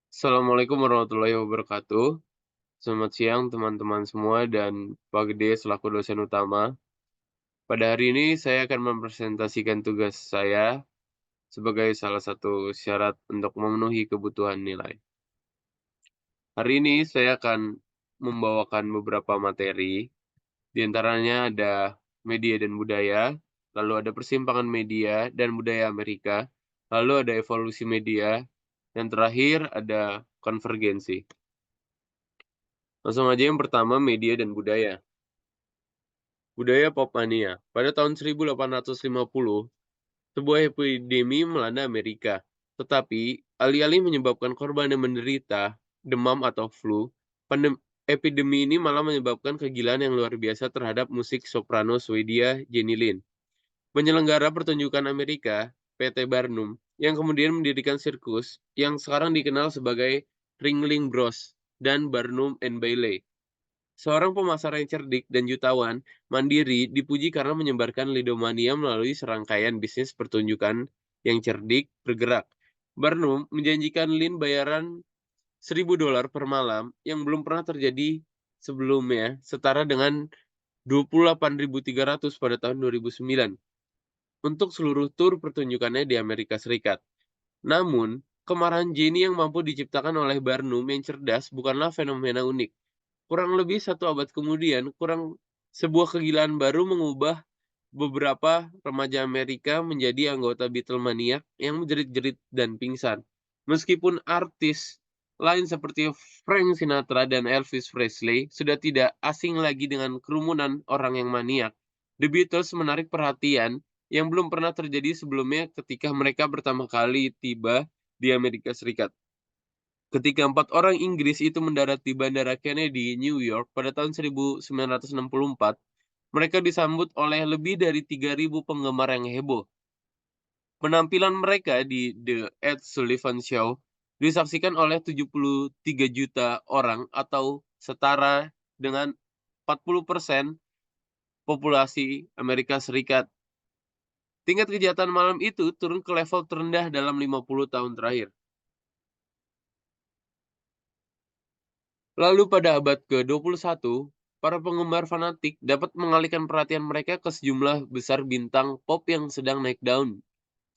Assalamualaikum warahmatullahi wabarakatuh. Selamat siang teman-teman semua dan Pak Gede selaku dosen utama. Pada hari ini saya akan mempresentasikan tugas saya sebagai salah satu syarat untuk memenuhi kebutuhan nilai. Hari ini saya akan membawakan beberapa materi, di antaranya ada media dan budaya, lalu ada persimpangan media dan budaya Amerika, lalu ada evolusi media, dan terakhir ada konvergensi. Langsung aja yang pertama, media dan budaya. Budaya Popmania. Pada tahun 1850, sebuah epidemi melanda Amerika. Tetapi, alih-alih menyebabkan korban yang menderita demam atau flu, epidemi ini malah menyebabkan kegilaan yang luar biasa terhadap musik soprano Swedia Jenny Lind. Penyelenggara pertunjukan Amerika, PT Barnum, yang kemudian mendirikan sirkus yang sekarang dikenal sebagai Ringling Bros dan Barnum and Bailey. Seorang pemasar yang cerdik dan jutawan, mandiri dipuji karena menyebarkan lidomania melalui serangkaian bisnis pertunjukan yang cerdik bergerak. Barnum menjanjikan Lin bayaran $1.000 per malam yang belum pernah terjadi sebelumnya, setara dengan 28.300 pada tahun 2009 untuk seluruh tur pertunjukannya di Amerika Serikat. Namun, kemarahan Jenny yang mampu diciptakan oleh Barnum yang cerdas bukanlah fenomena unik. Kurang lebih 1 abad kemudian, sebuah kegilaan baru mengubah beberapa remaja Amerika menjadi anggota Beatlemania yang menjerit-jerit dan pingsan. Meskipun artis lain seperti Frank Sinatra dan Elvis Presley sudah tidak asing lagi dengan kerumunan orang yang maniak, The Beatles menarik perhatian yang belum pernah terjadi sebelumnya ketika mereka pertama kali tiba di Amerika Serikat. Ketika 4 orang Inggris itu mendarat di Bandara Kennedy, New York pada tahun 1964, mereka disambut oleh lebih dari 3.000 penggemar yang heboh. Penampilan mereka di The Ed Sullivan Show disaksikan oleh 73 juta orang atau setara dengan 40% populasi Amerika Serikat. Tingkat kejahatan malam itu turun ke level terendah dalam 50 tahun terakhir. Lalu pada abad ke-21, para penggemar fanatik dapat mengalihkan perhatian mereka ke sejumlah besar bintang pop yang sedang naik daun.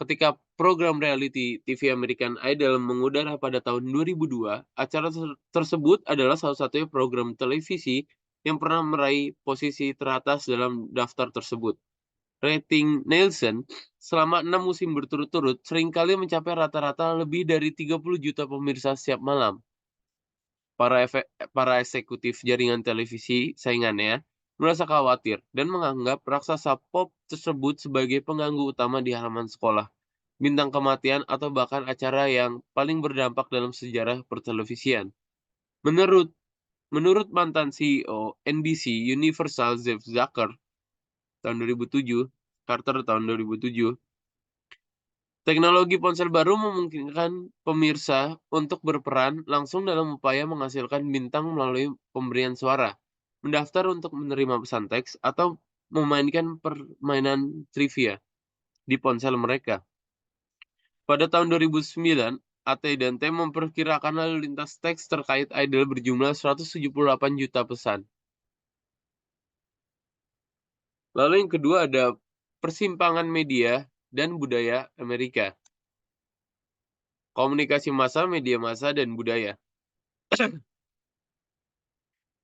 Ketika program reality TV American Idol mengudara pada tahun 2002, acara tersebut adalah salah satunya program televisi yang pernah meraih posisi teratas dalam daftar tersebut. Rating Nielsen selama 6 musim berturut-turut seringkali mencapai rata-rata lebih dari 30 juta pemirsa setiap malam. Para eksekutif jaringan televisi saingannya merasa khawatir dan menganggap raksasa pop tersebut sebagai pengganggu utama di halaman sekolah, bintang kematian, atau bahkan acara yang paling berdampak dalam sejarah pertelevisian. Menurut menurut mantan CEO NBC Universal Jeff Zucker tahun 2007, Carter tahun 2007, teknologi ponsel baru memungkinkan pemirsa untuk berperan langsung dalam upaya menghasilkan bintang melalui pemberian suara, mendaftar untuk menerima pesan teks, atau memainkan permainan trivia di ponsel mereka. Pada tahun 2009, AT&T memperkirakan lalu lintas teks terkait idol berjumlah 178 juta pesan. Lalu yang kedua ada persimpangan media dan budaya Amerika. Komunikasi massa, media massa, dan budaya.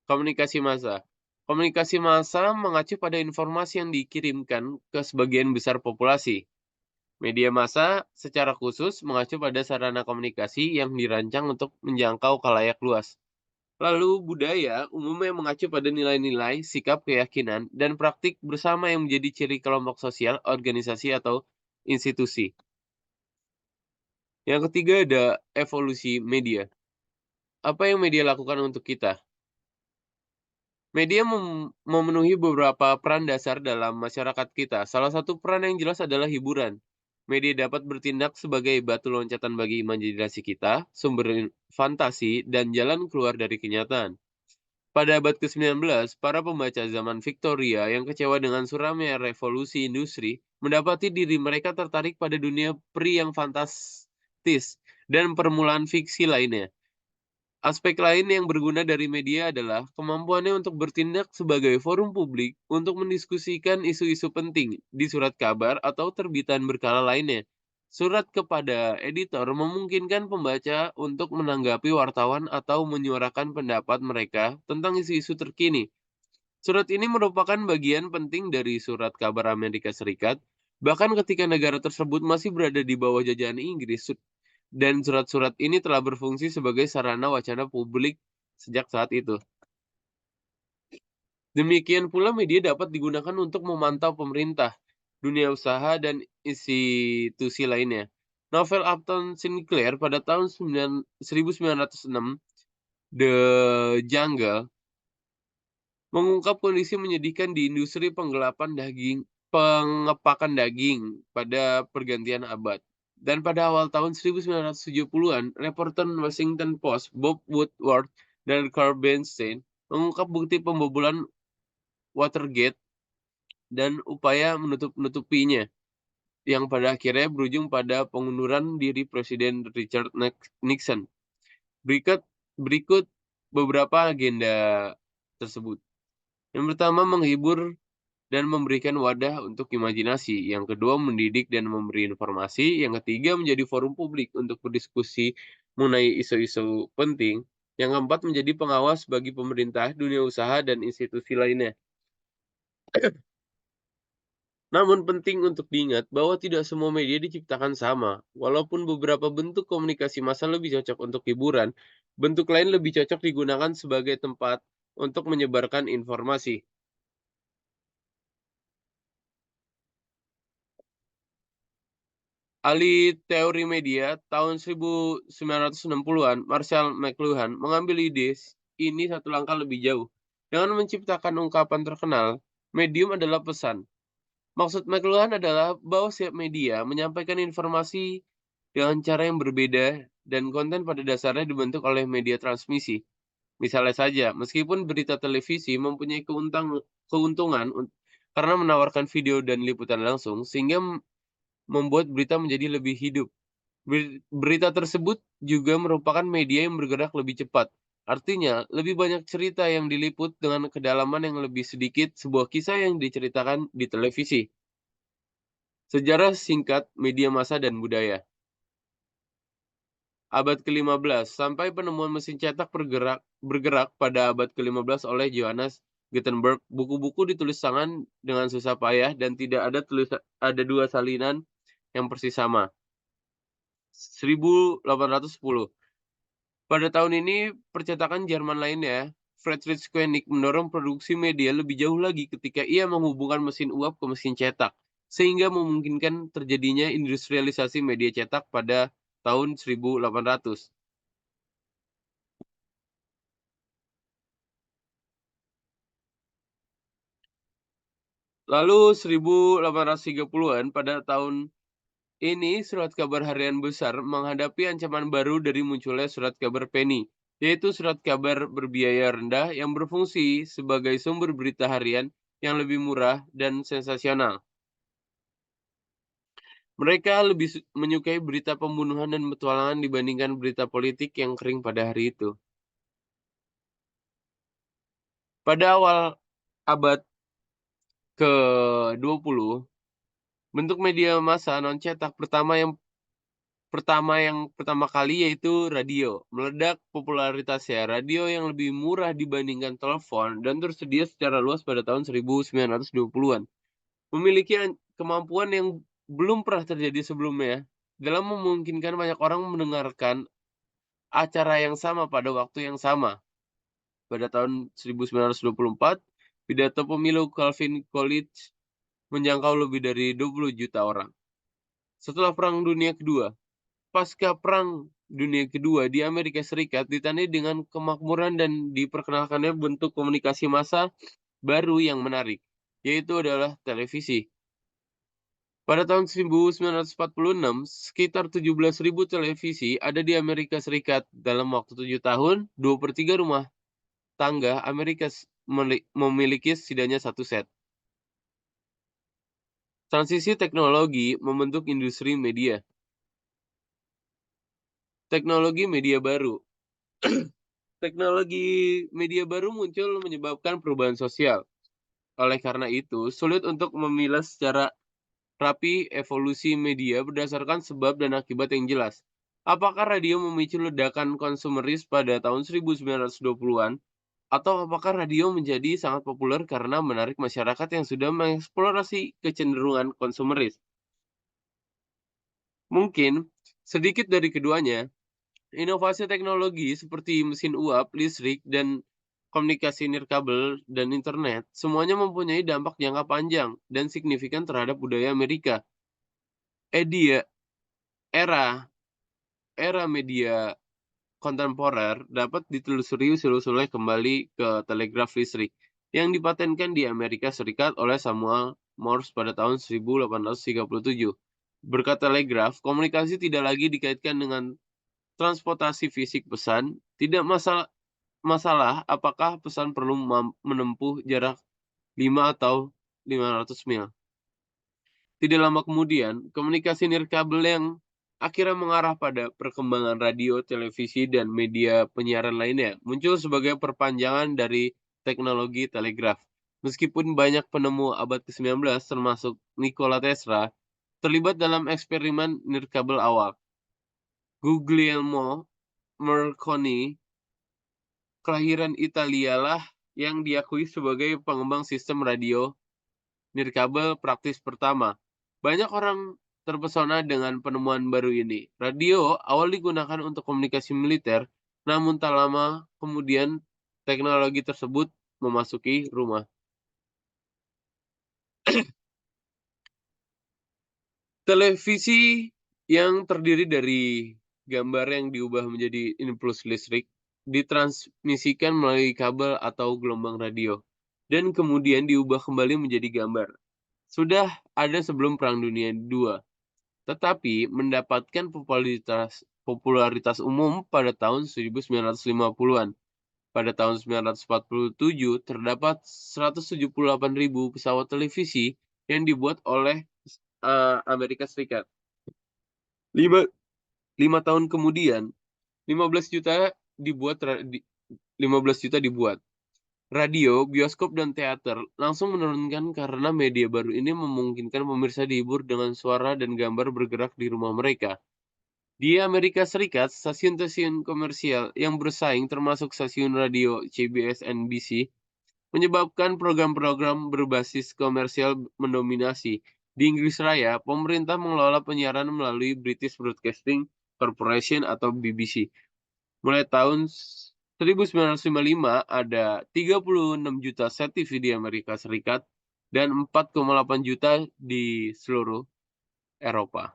Komunikasi massa. Komunikasi massa mengacu pada informasi yang dikirimkan ke sebagian besar populasi. Media massa secara khusus mengacu pada sarana komunikasi yang dirancang untuk menjangkau khalayak luas. Lalu budaya umumnya mengacu pada nilai-nilai, sikap, keyakinan, dan praktik bersama yang menjadi ciri kelompok sosial, organisasi, atau institusi. Yang ketiga ada evolusi media. Apa yang media lakukan untuk kita? Media memenuhi beberapa peran dasar dalam masyarakat kita. Salah satu peran yang jelas adalah hiburan. Media dapat bertindak sebagai batu loncatan bagi imajinasi kita, sumber fantasi, dan jalan keluar dari kenyataan. Pada abad ke-19, para pembaca zaman Victoria yang kecewa dengan suramnya revolusi industri mendapati diri mereka tertarik pada dunia peri yang fantastis dan permulaan fiksi lainnya. Aspek lain yang berguna dari media adalah kemampuannya untuk bertindak sebagai forum publik untuk mendiskusikan isu-isu penting di surat kabar atau terbitan berkala lainnya. Surat kepada editor memungkinkan pembaca untuk menanggapi wartawan atau menyuarakan pendapat mereka tentang isu-isu terkini. Surat ini merupakan bagian penting dari surat kabar Amerika Serikat, bahkan ketika negara tersebut masih berada di bawah jajahan Inggris, dan surat-surat ini telah berfungsi sebagai sarana wacana publik sejak saat itu. Demikian pula media dapat digunakan untuk memantau pemerintah, dunia usaha, dan institusi lainnya. Novel Upton Sinclair pada tahun 1906, The Jungle, mengungkap kondisi menyedihkan di industri pengepakan daging pada pergantian abad. Dan pada awal tahun 1970-an, reporter Washington Post Bob Woodward dan Carl Bernstein mengungkap bukti pembobolan Watergate dan upaya menutupinya, yang pada akhirnya berujung pada pengunduran diri Presiden Richard Nixon. Berikut berikut beberapa agenda tersebut. Yang pertama, menghibur dan memberikan wadah untuk imajinasi. Yang kedua, mendidik dan memberi informasi. Yang ketiga, menjadi forum publik untuk berdiskusi mengenai isu-isu penting. Yang keempat, menjadi pengawas bagi pemerintah, dunia usaha, dan institusi lainnya. Namun penting untuk diingat bahwa tidak semua media diciptakan sama. Walaupun beberapa bentuk komunikasi massa lebih cocok untuk hiburan, bentuk lain lebih cocok digunakan sebagai tempat untuk menyebarkan informasi. Ahli teori media tahun 1960-an, Marshall McLuhan, mengambil ide ini satu langkah lebih jauh. Dengan menciptakan ungkapan terkenal, medium adalah pesan. Maksud McLuhan adalah bahwa setiap media menyampaikan informasi dengan cara yang berbeda dan konten pada dasarnya dibentuk oleh media transmisi. Misalnya saja, meskipun berita televisi mempunyai keuntungan karena menawarkan video dan liputan langsung, sehingga membuat berita menjadi lebih hidup. Berita tersebut juga merupakan media yang bergerak lebih cepat. Artinya, lebih banyak cerita yang diliput dengan kedalaman yang lebih sedikit sebuah kisah yang diceritakan di televisi. Sejarah singkat media massa dan budaya. Abad ke-15, sampai penemuan mesin cetak bergerak pada abad ke-15 oleh Johannes Gutenberg, buku-buku ditulis tangan dengan susah payah dan tidak ada dua salinan yang persis sama. 1810. Pada tahun ini, percetakan Jerman lainnya, Friedrich Koenig, mendorong produksi media lebih jauh lagi ketika ia menghubungkan mesin uap ke mesin cetak, sehingga memungkinkan terjadinya industrialisasi media cetak pada tahun 1800. Lalu 1830-an, pada tahun ini surat kabar harian besar menghadapi ancaman baru dari munculnya surat kabar penny, yaitu surat kabar berbiaya rendah yang berfungsi sebagai sumber berita harian yang lebih murah dan sensasional. Mereka lebih menyukai berita pembunuhan dan petualangan dibandingkan berita politik yang kering pada hari itu. Pada awal abad ke-20, bentuk media massa non-cetak pertama kali yaitu radio. Meledak popularitasnya, radio yang lebih murah dibandingkan telepon dan tersedia secara luas pada tahun 1920-an. Memiliki kemampuan yang belum pernah terjadi sebelumnya dalam memungkinkan banyak orang mendengarkan acara yang sama pada waktu yang sama. Pada tahun 1924, pidato pemilu Calvin Coolidge menjangkau lebih dari 20 juta orang. Setelah Perang Dunia Kedua, pasca Perang Dunia Kedua di Amerika Serikat ditandai dengan kemakmuran dan diperkenalkannya bentuk komunikasi massa baru yang menarik, yaitu adalah televisi. Pada tahun 1946, sekitar 17.000 televisi ada di Amerika Serikat. Dalam waktu 7 tahun, 2/3 rumah tangga Amerika memiliki setidaknya satu set. Transisi teknologi membentuk industri media. Teknologi media baru. Teknologi media baru muncul menyebabkan perubahan sosial. Oleh karena itu, sulit untuk memilah secara rapi evolusi media berdasarkan sebab dan akibat yang jelas. Apakah radio memicu ledakan konsumeris pada tahun 1920-an? Atau apakah radio menjadi sangat populer karena menarik masyarakat yang sudah mengeksplorasi kecenderungan konsumeris? Mungkin sedikit dari keduanya. Inovasi teknologi seperti mesin uap, listrik, dan komunikasi nirkabel dan internet semuanya mempunyai dampak jangka panjang dan signifikan terhadap budaya Amerika. Edia era era media kontemporer dapat ditelusuri usul-usulnya kembali ke telegraf listrik yang dipatenkan di Amerika Serikat oleh Samuel Morse pada tahun 1837. Berkat telegraf, komunikasi tidak lagi dikaitkan dengan transportasi fisik pesan, tidak masalah apakah pesan perlu menempuh jarak 5 atau 500 mil. Tidak lama kemudian, komunikasi nirkabel yang akhirnya mengarah pada perkembangan radio, televisi, dan media penyiaran lainnya muncul sebagai perpanjangan dari teknologi telegraf. Meskipun banyak penemu abad ke-19 termasuk Nikola Tesla terlibat dalam eksperimen nirkabel awal. Guglielmo Marconi, kelahiran Italia lah yang diakui sebagai pengembang sistem radio nirkabel praktis pertama. Banyak orang terpesona dengan penemuan baru ini. Radio awal digunakan untuk komunikasi militer, namun tak lama kemudian teknologi tersebut memasuki rumah. Televisi yang terdiri dari gambar yang diubah menjadi impuls listrik ditransmisikan melalui kabel atau gelombang radio dan kemudian diubah kembali menjadi gambar. Sudah ada sebelum Perang Dunia II, tetapi mendapatkan popularitas umum pada tahun 1950-an. Pada tahun 1947, terdapat 178.000 pesawat televisi yang dibuat oleh Amerika Serikat. 5 tahun kemudian, 15 juta dibuat 15 juta dibuat. Radio, bioskop, dan teater langsung menurunkan karena media baru ini memungkinkan pemirsa dihibur dengan suara dan gambar bergerak di rumah mereka. Di Amerika Serikat, stasiun-stasiun komersial yang bersaing termasuk stasiun radio CBS NBC menyebabkan program-program berbasis komersial mendominasi. Di Inggris Raya, pemerintah mengelola penyiaran melalui British Broadcasting Corporation atau BBC. Mulai tahun 1955 ada 36 juta set TV di Amerika Serikat dan 4,8 juta di seluruh Eropa.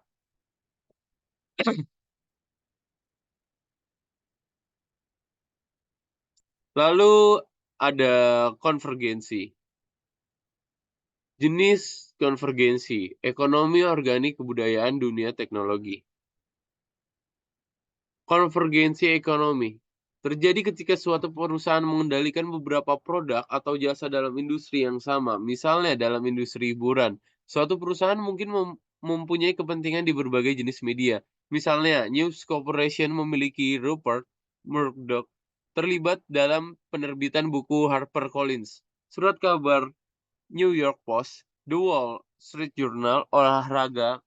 Lalu ada konvergensi. Jenis konvergensi, ekonomi organik kebudayaan dunia teknologi. Konvergensi ekonomi terjadi ketika suatu perusahaan mengendalikan beberapa produk atau jasa dalam industri yang sama. Misalnya dalam industri hiburan, suatu perusahaan mungkin mempunyai kepentingan di berbagai jenis media. Misalnya, News Corporation memiliki Rupert Murdoch terlibat dalam penerbitan buku HarperCollins, surat kabar New York Post, The Wall Street Journal, olahraga,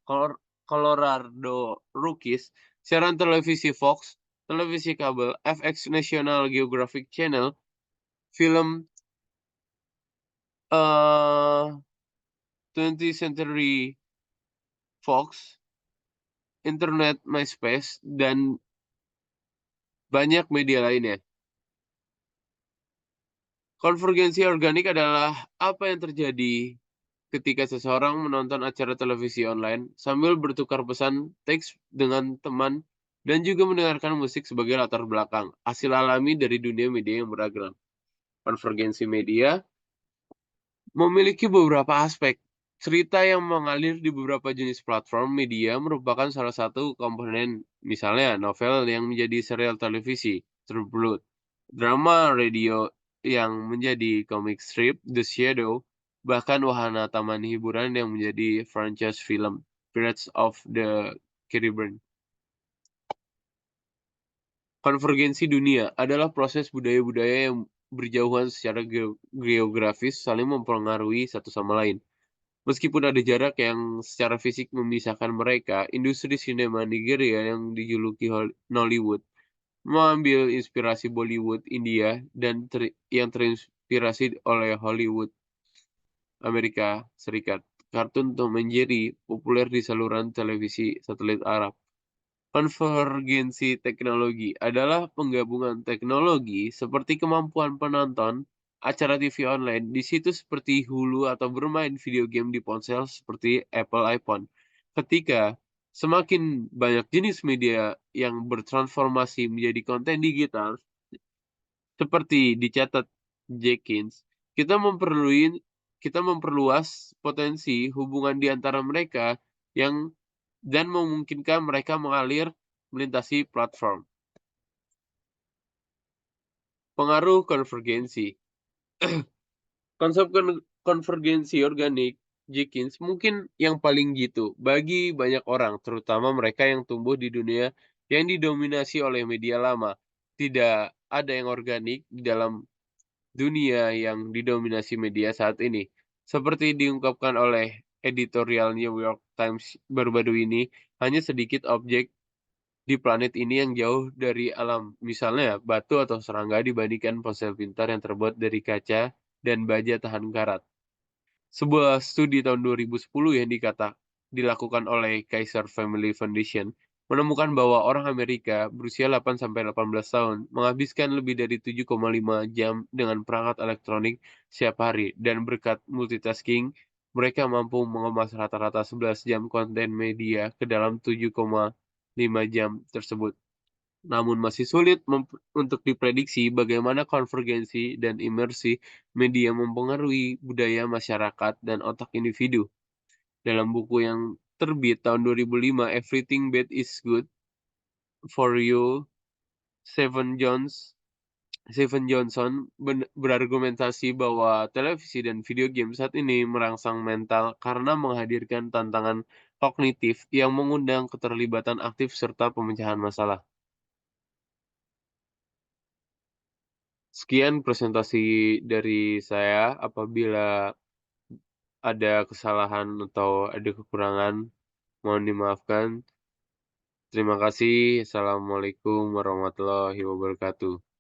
Colorado Rockies, siaran televisi Fox, televisi kabel, FX National Geographic Channel, film 20th Century Fox, internet MySpace, dan banyak media lainnya. Konvergensi organik adalah apa yang terjadi ketika seseorang menonton acara televisi online sambil bertukar pesan teks dengan teman dan juga mendengarkan musik sebagai latar belakang, hasil alami dari dunia media yang beragam. Konvergensi media memiliki beberapa aspek. Cerita yang mengalir di beberapa jenis platform media merupakan salah satu komponen, misalnya novel yang menjadi serial televisi, True Blood, drama radio yang menjadi comic strip, The Shadow, bahkan wahana taman hiburan yang menjadi franchise film, Pirates of the Caribbean. Konvergensi dunia adalah proses budaya-budaya yang berjauhan secara geografis saling mempengaruhi satu sama lain. Meskipun ada jarak yang secara fisik memisahkan mereka, industri sinema Nigeria yang dijuluki Nollywood mengambil inspirasi Bollywood India dan yang terinspirasi oleh Hollywood Amerika Serikat. Kartun Tom and Jerry populer di saluran televisi satelit Arab. Konvergensi teknologi adalah penggabungan teknologi seperti kemampuan penonton acara TV online di situs seperti Hulu atau bermain video game di ponsel seperti Apple iPhone. Ketika semakin banyak jenis media yang bertransformasi menjadi konten digital, seperti dicatat Jenkins, kita kita memperluas potensi hubungan di antara mereka yang dan memungkinkan mereka mengalir melintasi platform. Pengaruh konvergensi. Konsep konvergensi organik Jenkins mungkin yang paling jitu bagi banyak orang, terutama mereka yang tumbuh di dunia yang didominasi oleh media lama. Tidak ada yang organik di dalam dunia yang didominasi media saat ini. Seperti diungkapkan oleh editorial New York Times baru-baru ini, hanya sedikit objek di planet ini yang jauh dari alam, misalnya batu atau serangga dibandingkan ponsel pintar yang terbuat dari kaca dan baja tahan karat. Sebuah studi tahun 2010 yang dilakukan oleh Kaiser Family Foundation menemukan bahwa orang Amerika berusia 8-18 tahun menghabiskan lebih dari 7,5 jam dengan perangkat elektronik setiap hari dan berkat multitasking, mereka mampu mengemas rata-rata 11 jam konten media ke dalam 7,5 jam tersebut. Namun masih sulit untuk diprediksi bagaimana konvergensi dan imersi media mempengaruhi budaya masyarakat dan otak individu. Dalam buku yang terbit tahun 2005, Everything Bad is Good for You, Stephen Jones Stephen Johnson berargumentasi bahwa televisi dan video game saat ini merangsang mental karena menghadirkan tantangan kognitif yang mengundang keterlibatan aktif serta pemecahan masalah. Sekian presentasi dari saya. Apabila ada kesalahan atau ada kekurangan, mohon dimaafkan. Terima kasih. Assalamualaikum warahmatullahi wabarakatuh.